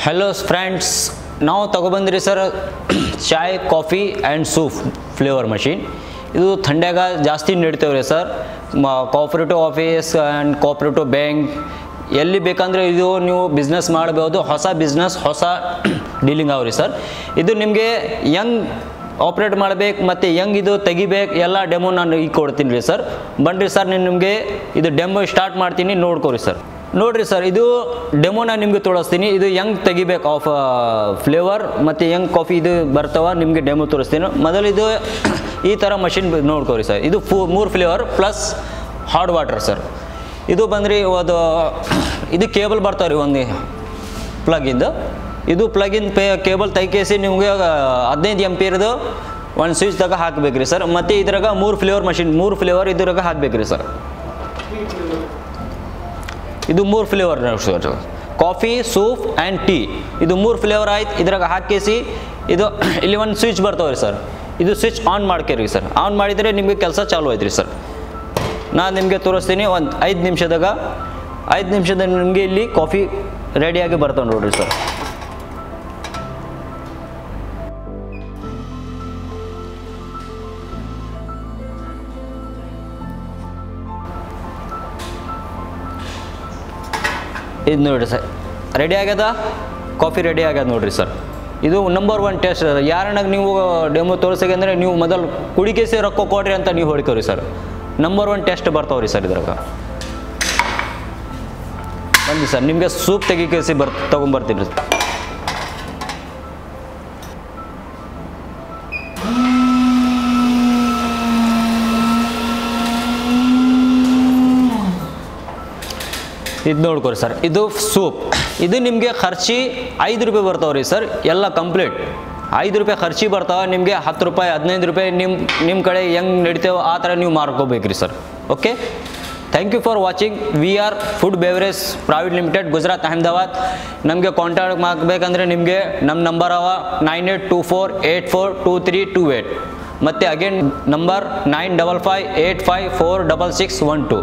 Hello friends, ನಾವು ತಗೊಬಂದ್ರಿ sir chai coffee and soup flavour machine. ಇದು ಥಂಡ್ಯಾಗ ಜಾಸ್ತಿ ನೀಡ್ತೇವ್ರಿ sir. Cooperative office and cooperative bank ಎಲ್ಲಿ ಬೇಕಂದ್ರೆ ಇದು ನೀವು ಬಿಸ್ನೆಸ್ ಮಾಡ್ಬೋದು. ಹೊಸ ಬಿಸ್ನೆಸ್ ಹೊಸ ಡೀಲಿಂಗ್ ಅವ್ರಿ ಸರ್. ಇದು ನಿಮಗೆ ಯಂಗ್ ಆಪ್ರೇಟ್ ಮಾಡಬೇಕು ಮತ್ತು ಯಂಗ್ ಇದು ತೆಗಿಬೇಕು ಎಲ್ಲ ಡೆಮೋ ನಾನು ಈಗ ಕೊಡ್ತೀನಿ ರೀ ಸರ್. ಬನ್ನಿರಿ ಸರ್, ನಿಮಗೆ ಇದು ಡೆಮೋ ಸ್ಟಾರ್ಟ್ ಮಾಡ್ತೀನಿ, ನೋಡ್ಕೊರಿ ಸರ್. ನೋಡಿರಿ ಸರ್, ಇದು ಡೆಮೋ ನಾನು ನಿಮಗೆ ತೋರಿಸ್ತೀನಿ. ಇದು ಹೆಂಗೆ ತೆಗಿಬೇಕು ಆಫ್ ಫ್ಲೇವರ್ ಮತ್ತು ಹೆಂಗೆ ಕಾಫಿ ಇದು ಬರ್ತಾವ ನಿಮಗೆ ಡೆಮೋ ತೋರಿಸ್ತೀನಿ. ಮೊದಲು ಇದು ಈ ಥರ ಮಷಿನ್ ನೋಡ್ಕೊರಿ ಸರ್. ಇದು 3 flavour plus hot water sir. ಇದು ಬಂದ್ರಿ ಇದು ಕೇಬಲ್ ಬರ್ತಾವೆ ರೀ ಒಂದು ಪ್ಲಗಿಂದು. ಇದು ಪ್ಲಗಿನ್ ಕೇಬಲ್ ತೆಗಿಸಿ ನಿಮಗೆ 15 ಆಂಪಿಯರ್ದು ಒಂದು ಸ್ವಿಚ್ ತಗ ಹಾಕಬೇಕ್ರಿ ಸರ್. ಮತ್ತು ಇದ್ರಾಗ 3 ಫ್ಲೇವರ್ ಮಷಿನ್ 3 ಫ್ಲೇವರ್ ಇದ್ರಾಗ ಹಾಕಬೇಕ್ರಿ ಸರ್. ಇದು 3 flavour sir, coffee soup and tea. ಇದು 3 ಫ್ಲೇವರ್ ಆಯ್ತು. ಇದ್ರಾಗ ಹಾಕಿಸಿ ಇದು ಇಲ್ಲಿ ಒಂದು ಸ್ವಿಚ್ ಬರ್ತಾವೆ ಸರ್. ಇದು ಸ್ವಿಚ್ ಆನ್ ಮಾಡ್ಕೇರಿ ಸರ್. ಆನ್ ಮಾಡಿದರೆ ನಿಮಗೆ ಕೆಲಸ ಚಾಲು ಆಯ್ತು ರೀ ಸರ್. ನಾನು ನಿಮಗೆ ತೋರಿಸ್ತೀನಿ ಒಂದು 5 ನಿಮಿಷದಾಗ ನಿಮಗೆ ಇಲ್ಲಿ ಕಾಫಿ ರೆಡಿಯಾಗಿ ಬರ್ತಾವೆ ನೋಡಿರಿ ಸರ್. ಇದು ನೋಡಿರಿ ಸರ್, ರೆಡಿ ಆಗ್ಯದ, ಕಾಫಿ ರೆಡಿ ಆಗ್ಯದ ನೋಡಿರಿ ಸರ್. ಇದು ನಂಬರ್ 1 ಟೇಸ್ಟ್. ಯಾರನ್ನಾಗ ನೀವು ಡೆಮೋ ತೋರಿಸಿಗೆ ನೀವು ಮೊದಲು ಕುಡಿಕೆಸಿ ರೊಕ್ಕ ಕೊಡ್ರಿ ಅಂತ ನೀವು ಹೊಡ್ಕೋರಿ ಸರ್. ನಂಬರ್ 1 ಟೇಸ್ಟ್ ಬರ್ತಾವ್ರಿ ಸರ್. ಇದ್ರಾಗ ಬನ್ನಿ ಸರ್, ನಿಮಗೆ ಸೂಪ್ ತೆಗಿಕೇಸಿ ತೊಗೊಂಬರ್ತೀನಿ ರೀ. ಇದು ನೋಡ್ಕೊರಿ ಸರ್, ಇದು ಸೂಪ್. ಇದು ನಿಮಗೆ ಖರ್ಚಿ 5 ರೂಪಾಯಿ ಬರ್ತಾವ್ರಿ ಸರ್. ಎಲ್ಲ ಕಂಪ್ಲೀಟ್ 5 ರೂಪಾಯಿ ಖರ್ಚಿ ಬರ್ತಾವೆ. ನಿಮಗೆ 10 ರೂಪಾಯಿ 15 ರೂಪಾಯಿ ನಿಮ್ಮ ಕಡೆ ಹೆಂಗೆ ನಡಿತೇವೆ ಆ ಥರ ನೀವು ಮಾರ್ಕೋಬೇಕ್ರಿ sir. Okay, thank you for watching. We are food beverage private limited, Gujarat, Ahmedabad. ನಮಗೆ ಕಾಂಟ್ಯಾಕ್ಟ್ ಮಾಡಬೇಕಂದ್ರೆ ನಿಮಗೆ ನಮ್ಮ ನಂಬರ್ ಅವ 9824842328 ಮತ್ತು ಅಗೇನ್ ನಂಬರ್ 9558546612.